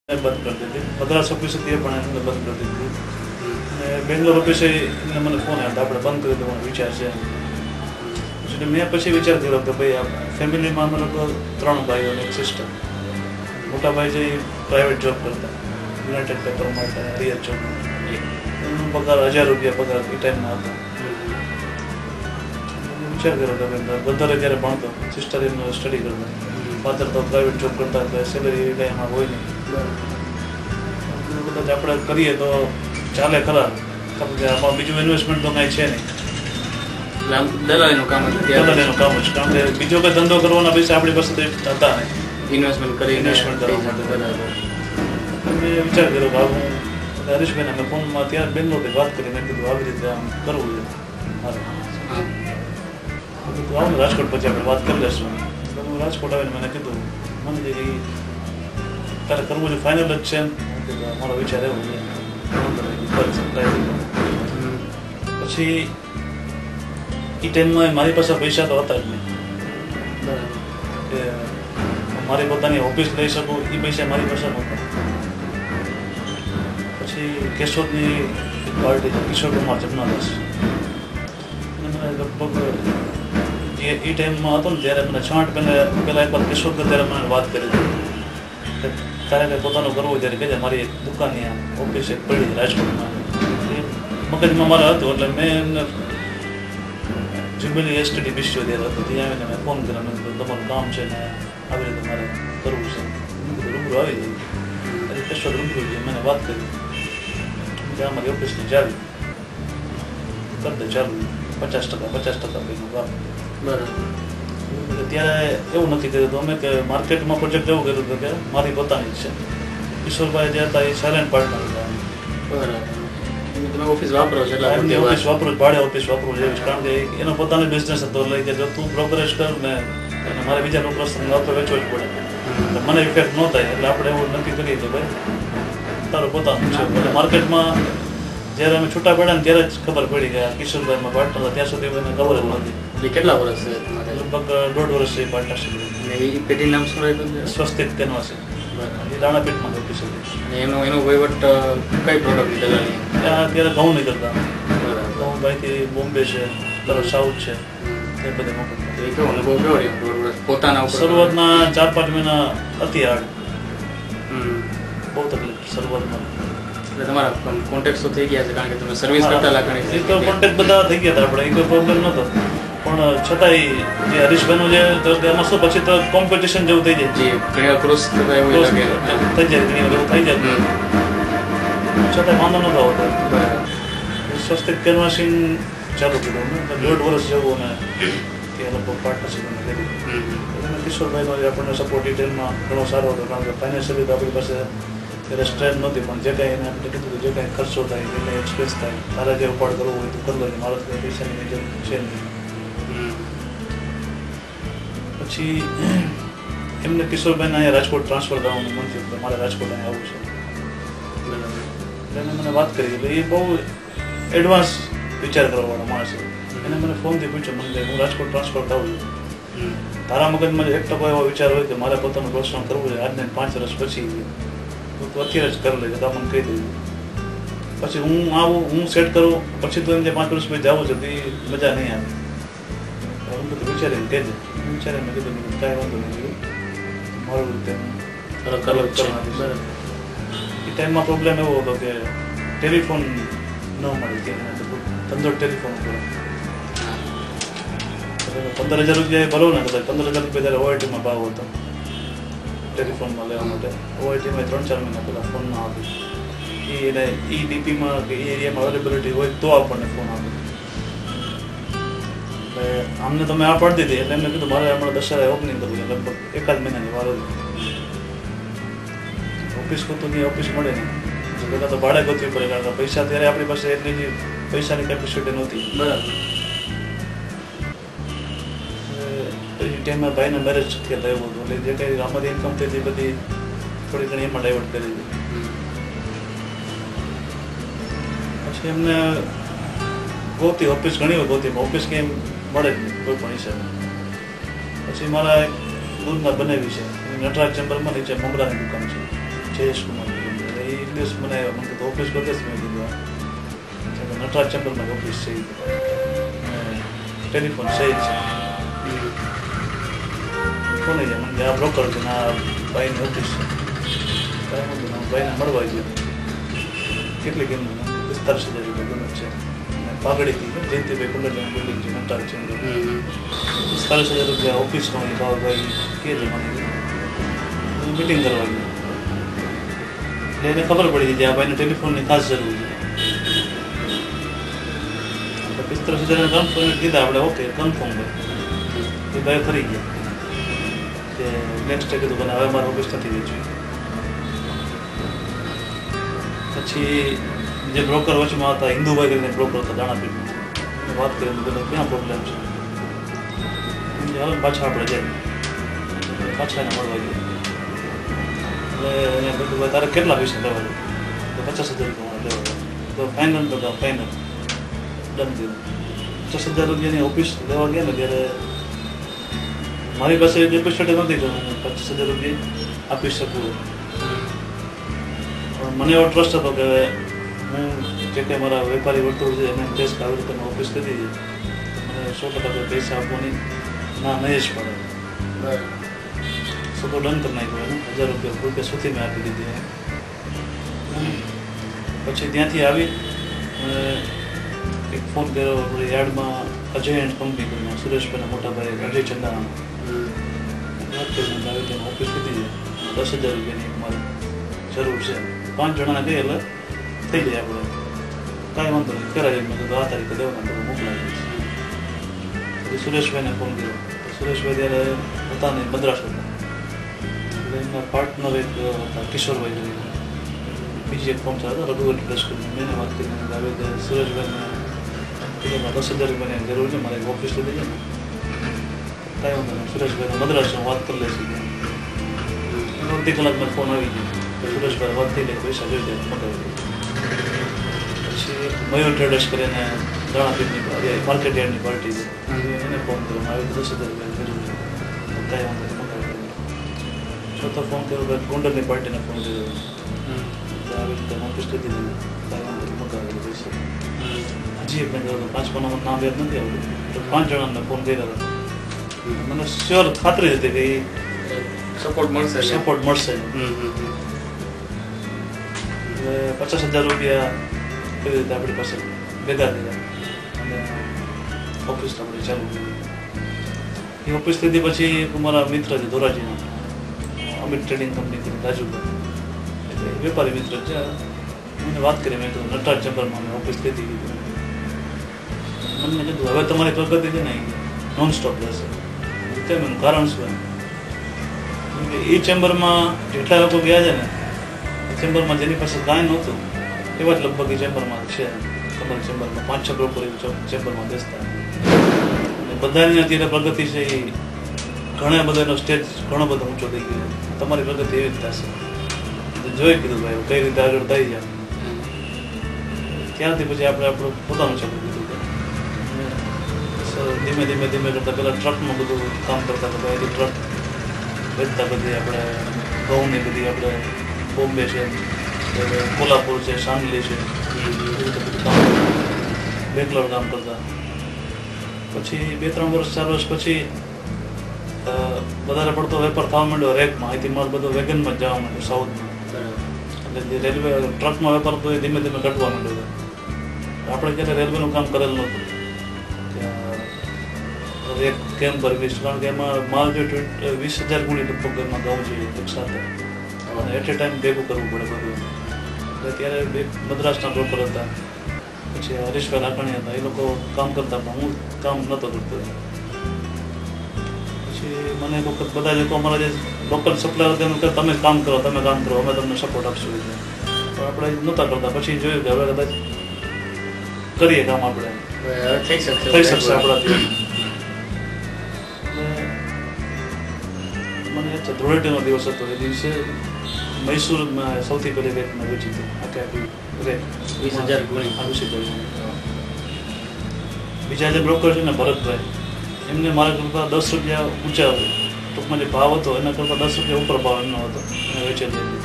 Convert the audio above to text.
બંધ કરી દીધી. મદ્રાસ ઓફિસ હતી પણ એમને બંધ કરી દીધી. અને બેંગ્લોર ઓફિસે એને મને ફોન આવ્યો આપણે બંધ કરી દેવાનો વિચાર છે. એટલે મેં પછી વિચાર કર્યો કે ભાઈ આ ફેમિલીમાં અમે લોકો 3 ભાઈઓ અને 1 સિસ્ટર. મોટા ભાઈ જે પ્રાઇવેટ જોબ કરતા યુનાઇટેડ પેપરમાં હતા, રિયર જોબ. એનો પગાર 1000 રૂપિયા પગાર એ ટાઈમમાં હતો. વિચાર કર્યો કે બધા જ્યારે ભણતો સિસ્ટર એમનો સ્ટડી કરતા, ફાધર તો પ્રાઇવેટ જોબ કરતા એટલે સેલરી એ ટાઈમમાં હોય નહીં. કદાચ આપણે કરીએ તો ચાલે ખરા, કારણ કે આમાં બીજું ઇન્વેસ્ટમેન્ટ તો કાંઈ છે નહીં. દલાલીનું કામ જ કારણ કે બીજો કંઈ ધંધો કરવાના પૈસા આપણી પાસે હતા નહીં ઇન્વેસ્ટમેન્ટ કરવા માટે. મેં વિચાર કર્યો કે હું હરીશભાઈને અમે ફોનમાં ત્યાં બેંગ્લોરથી વાત કરી, મેં કીધું આવી રીતે આમ કરવું છે મારે. કીધું આવું રાજકોટ પછી આપણે વાત કરી લઈશું. હું રાજકોટ આવીને મને કીધું મને જે તારે કરવું છે ફાઇનલ જ છે. મારો વિચાર એવો છે. પછી એ ટાઈમમાં મારી પાસે પૈસા તો હતા જ નહીં કે મારી પોતાની ઓફિસ લઈ શકું, એ પૈસા મારી પાસે નહોતા. પછી કેશોદની પાર્ટી છે કિશોર કુમાર જમનાદાસ, મને લગભગ એ ટાઈમમાં હતો ને ત્યારે મને 6 પહેલાં એકવાર કિશોર ત્યારે મને વાત કરી હતી તારે કંઈ પોતાનું કરવું ત્યારે કહેજે, મારી દુકાનની ઓફિસ એક પડી રાજકોટમાં. એ મગજમાં મારે હતું એટલે મેં એમને જ્યુબિલી એસટીડી બિસ્યો ત્યારે હતું ત્યાં આવીને મેં ફોન કર્યો. મેં કીધું તમારું કામ છે ને આવી રીતે મારે કરવું છે. મેં કીધું રૂબરૂ આવી જાય. એટલે કેશોદ રૂબરૂ જઈએ મને વાત કરી ત્યાં મારી ઓફિસની ચાવી કરી દે ચાલુ 50% પૈનું કામ. ત્યારે એવું નક્કી કર્યું હતું અમે કે માર્કેટમાં પ્રોજેક્ટ એવું કર્યું હતું કે મારી પોતાની જ છે. કિશોરભાઈ જે હતા એ સાયલેન્ટ પાર્ટનર હતા. ઓફિસ વાપરો છો એટલે ઓફિસ વાપરું, ભાડે ઓફિસ વાપરું જેવું છે, કારણ કે એનો પોતાનો બિઝનેસ હતો. લઈ કે જો તું પ્રોગ્રેસ કર ને અને મારે બીજા લોકો આપણે વેચવો જ પડે, મને ઇફેક્ટ ન થાય. એટલે આપણે એવું નક્કી કરીએ કે ભાઈ તારું પોતાનું છે. એટલે માર્કેટમાં જ્યારે અમે છૂટા પડ્યા ને ત્યારે જ ખબર પડી કે કિશોરભાઈમાં પાર્ટનર હતા. ત્યાં સુધી મને ખબર જ નથી. કેટલા વર્ષ છે? લગભગ 1.5 વર્ષથી પાર્ટનરશીપ. પેઢી નામ શું રાખ્યું? સ્વસ્તિક કેનવાસી. એ દાણાપીઠમાં ઓફિસ હતી. એનો વહીવટ કઈ પ્રોડક્ટ દલાલી? ત્યાં અત્યારે ઘઉં નહીં કરતા. ઘઉં બાઈથી બોમ્બે છે, તરફ સાઉથ છે, એ બધે મોકલતા. પોતાના શરૂઆતના 4-5 મહિના હતી હાર્ડ, બહુ તકલીફ શરૂઆતમાં. એટલે તમારા કોન્ટેક્ટ તો થઈ ગયા છે કારણ કે તમે સર્વિસ કરતા લાગણી. એ તો કોન્ટેક્ટ બધા થઈ ગયા હતા આપણે, એ કોઈ પ્રોબ્લેમ નહોતો. પણ છતાંય જે હરીશભાઈનું જે એમાં શું પછી તો કોમ્પિટિશન જેવું થઈ જાય. ઘણી વાર ક્રોસ થતા એવું લાગે થઈ જાય, ઘણી વાર એવું થઈ જાય. છતાંય વાંધો નહોતો આવતો. સ્વસ્તિક કેનવાસિંગ ચાલુ કર્યું અમે 1.5 વર્ષ જેવું અને ત્યાં લગભગ પાર્ટનરશીપ અમે કરી. કિશોરભાઈનો આપણને સપોર્ટ ડિટેલમાં ઘણો સારો હતો, કારણ કે ફાઇનાન્શિયલી તો આપણી પાસે ત્યારે સ્ટ્રેન્થ નહોતી. પણ જે કાંઈ એને આપણે કીધું જે કાંઈ ખર્ચો થાય, જે કાંઈ એક્સપેન્સ થાય, તારે જે ઉપાડ કરવો હોય તો કરી લો, મારે તો પૈસાની જરૂર છે નહીં. પછી એમને કિશોરભાઈને અહીંયા રાજકોટ ટ્રાન્સફર કરવાનું મન થયું કે મારે રાજકોટ અહીંયા આવવું છે. એટલે એને મને વાત કરી. એટલે એ બહુ એડવાન્સ વિચાર કરવાવાળો માણસ છે. એને મને ફોનથી પૂછ્યું મને હું રાજકોટ ટ્રાન્સફર થવું છું, તારા મગજમાં 1% એવો વિચાર હોય કે મારે પોતાનું પ્રોત્સાહન કરવું છે આજને 5 વર્ષ પછી, તો અત્યારે જ કરી લેજે, તો મને કહી દેજો. પછી હું આવું, હું સેટ કરું, પછી તો એમ જે 5 વર્ષ પછી જવું છે તો એ મજા નહીં આવે. હું બધું વિચારીને કહેજે. વિચારીને મેં કીધું કાંઈ વાંધો નહીં, મારું રીતે એ ટાઈમમાં પ્રોબ્લેમ એવો હતો કે ટેલિફોન ન મળે, ધંધો ટેલિફોન ઉપર 15,000 રૂપિયા ભરો ને, કદાચ 15,000 રૂપિયા ત્યારે ઓઆઈટીમાં ભાવ હતો ટેલિફોનમાં લેવા માટે. ઓઆઈટીમાં 3-4 મહિના પહેલાં ફોન ના આપે. એને એ ડીપીમાં કે એ એરિયામાં અવેલેબિલિટી હોય તો આપણને ફોન આપે. એટલે આમને તમે આ પાડી દીધી. એટલે એમને કીધું મારે હમણાં દશેરા ઓપનિંગ કરવું છે, લગભગ 1 મહિનાની વાર હતી. ઓફિસ ગોતું નહીં, ઓફિસ મળે નહીં, બધા તો ભાડે ગોતવી પડે, કારણ કે પૈસા ત્યારે આપણી પાસે એટલી જ પૈસાની કેપેસિટી નહોતી. બરાબર. પછી ટાઈમમાં ભાઈને મેરેજ શક્યતા એવું હતું, એટલે જે કંઈ આમાંથી ઇન્કમ થઈ હતી બધી થોડી ઘણી એમાં ડાયવર્ટ કરી હતી. પછી એમને ગોતી ઓફિસ, ઘણી વાર ગોતી, ઓફિસ કંઈ મળે જ નહીં કોઈ પણ હિસાબે. પછી મારા એક દૂધમાં બનાવી છે નટરાજ ચેમ્બરમાં, નીચે મમરાની દુકાન છે, જયેશ કુમાર એ દિવસ મને તો ઓફિસ બધે જ મેં કીધું નટરાજ ચેમ્બરમાં ઓફિસ છે ટેલિફોન સહી છે કોને છે મને આ બ્રોકર છે આ ભાઈની ઓફિસ છે કાંઈ નહોતું ભાઈને મળવા ગયો કેટલી કિંમત 45,000 રૂપિયા કિંમત છે પાઘડીથી જયંતિભાઈ કુંડલિયા બિલ્ડિંગ છે નટરાજ ચેમ્બર 45,000 રૂપિયા ઓફિસમાં એ ભાઈ કે છે મને મિટિંગ કરવા ગયો એટલે એને ખબર પડી હતી કે આ ભાઈને ટેલિફોનની ખાસ જરૂર છે 45,000 કન્ફર્મ કીધા આપણે ઓકે કન્ફર્મ ભાઈ એ ભાઈ ફરી ગયા કે નેક્સ્ટ ડે કીધું કે હવે મારે ઓફિસ નથી વેચવી પછી જે બ્રોકર વચમાં હતા હિન્દુભાઈ કરીને બ્રોકર હતા દાણાપીઠમાં વાત કરી ક્યાં પ્રોબ્લેમ છે હવે પાછા આપણે જાય પાછા એને મળવા ગયા એટલે અહીંયા કીધું ભાઈ તારે કેટલા પૈસા લેવા તો 50,000 રૂપિયા લેવા તો ફાઇનલ તો ફાઇનલ ડન કર્યું 50,000 રૂપિયાની ઓફિસ લેવા ગયા ને ત્યારે મારી પાસે કેપેસિટી નથી કે હું 25,000 રૂપિયા આપી શકું પણ મને એવો ટ્રસ્ટ હતો કે હું જે કંઈ મારા વેપારી વર્તુળ છે એને દેશ આવી રીતે ઓફિસ કરી દીધી મને 100% પૈસા આપવાની ના નહીં જ પડે તો ડન કરી નાખ્યો એને 1,000 રૂપિયા સુધી મેં આપી દીધી પછી ત્યાંથી આવી એક ફોન કર્યો યાર્ડમાં અજય એન્ડ કંપની કરીને સુરેશભાઈના મોટા ભાઈ અજય ચંદાણા વાત કરીને આવી તેને ઓફિસ લીધી છે 10,000 રૂપિયાની મારે જરૂર છે 5 જણાને કહીએ એટલે થઈ જાય આપણે કાંઈ વાંધો નહીં કરાવી મેં કીધું આ તારીખે દેવાના તો મોકલાવી પછી સુરેશભાઈને ફોન કર્યો સુરેશભાઈ ત્યારે હતા નહીં મદ્રાસ હતા એટલે એમના પાર્ટનર એક હતા કિશોરભાઈ કરીને બીજી એક ફોન હતા રઘુવટ પ્રેસ કરીને મેં વાત કરીને આવી કે સુરેશભાઈને 10,000 રૂપિયાની જરૂર છે મારે એક ઓફિસ લીધી છે ને કાંઈ વાંધો નહીં સુરેશભાઈને મદ્રાસમાં વાત કરી લેશે અડધી કલાકમાં ફોન આવી ગયો સુરેશભાઈ વાત થઈ જાય પૈસા જોઈ જાય મંગાવી દે પછી મયુર ટ્રેડર્સ કરીને દાણાપીઠની માર્કેટ યાર્ડની પાર્ટી છે એને ફોન કર્યો આવી 10,000 રૂપિયા જરૂર છે કાંઈ વાંધો નહીં મંગાવી દે ચોથો ફોન કર્યો કે ગોંડલની પાર્ટીને ફોન કર્યો આવી રીતે ઓફિસ લીધી દીધી કાંઈ વાંધો નહીં મંગાવી દે પૈસા હજી મેં કહ્યું 5 નામ યાદ નથી આવતું તો 5 જણાને ફોન કર્યા હતા મને શ્યોર ખાતરી હતી કે સપોર્ટ મળશે એટલે 50,000 રૂપિયા કેવી રીતે આપણી પાસે ભેગા થયા અને ઓફિસ આપણી ચાલુ કરી એ ઓફિસ લીધી પછી મારા મિત્ર છે ધોરાજીના અમિત ટ્રેડિંગ કંપની કરી રાજુભાઈ એટલે વેપારી મિત્ર છે મને વાત કરી મેં કીધું નટરાજ ચેમ્બરમાં મેં ઓફિસ લીધી કીધું મને કીધું હવે તમારી પ્રગતિ છે ને નોન સ્ટોપ રહેશે તેમ એનું કારણ શું એ ચેમ્બરમાં જેટલા લોકો ગયા છે ને એ ચેમ્બરમાં જેની પાસે કાંઈ નહોતું એવા જ લગભગ એ ચેમ્બરમાં છે તમારી ચેમ્બરમાં 5-6 લોકો ચેમ્બરમાં બેસતા અને બધાની અત્યારે પ્રગતિ છે એ ઘણા બધાનો સ્ટેજ ઘણો બધો ઊંચો થઈ ગયો તમારી પ્રગતિ એવી જ થશે જોઈ કીધું ભાઈ કઈ રીતે આગળ થઈ જાય ત્યારથી પછી આપણે આપણું પોતાનું ચાલુ કીધું ધીમે ધીમે ધીમે કરતાં પહેલાં ટ્રકમાં બધું કામ કરતા હતા ભાઈ ટ્રક વેચતા બધી આપણે ઘઉંની બધી આપણે બોમ્બે છે કોલ્હાપુર છે સાંગલી છે એ રીતે બધું કામ બેંગ્લોર કામ કરતા પછી 2-3 વર્ષ 4 વર્ષ પછી વધારે પડતો વેપાર થવા માંડ્યો રેકમાં અહીંથી માલ બધો વેગનમાં જ જવા માંડ્યો સાઉથમાં એટલે જે રેલવે ટ્રકમાં વેપાર હતો એ ધીમે ધીમે ઘટવા માંડ્યો આપણે ક્યારે રેલવેનું કામ કરેલ નહોતું એક કેમ ભરવીશ કારણ કે એમાં માલ જો 20,000 ગુણી લગભગ એમાં ગાવું જોઈએ એક સાથે અને એટ એ ટાઈમ ભેગું કરવું પડે બધું એટલે ત્યારે બે મદ્રાસના બ્રોકર હતા પછી હરીશભાઈ લાકણી હતા એ લોકો કામ કરતા પણ હું કામ નહોતો કરતો પછી મને એક વખત બધા લોકો અમારા જે લોકલ સપ્લાયર હતા એમ કે તમે કામ કરો અમે તમને સપોર્ટ આપશું એટલે પણ આપણે નહોતા કરતા પછી જોયું કે હવે કદાચ કરીએ કામ આપણે થઈ શકશે આપણાથી મને ધૂળેટીનો દિવસ હતો એ દિવસે મૈસૂરમાં સૌથી પહેલી રેક મેં વેચી હતી આખી રેક 20,000 ગુણી 20,000 બીજા જે બ્રોકર છે ને ભરતભાઈ એમને મારા કરતાં 10 રૂપિયા ઊંચા ટૂંકમાં જે ભાવ હતો એના કરતાં 10 રૂપિયા ઉપર ભાવ એમનો હતો એને વેચેલી હતી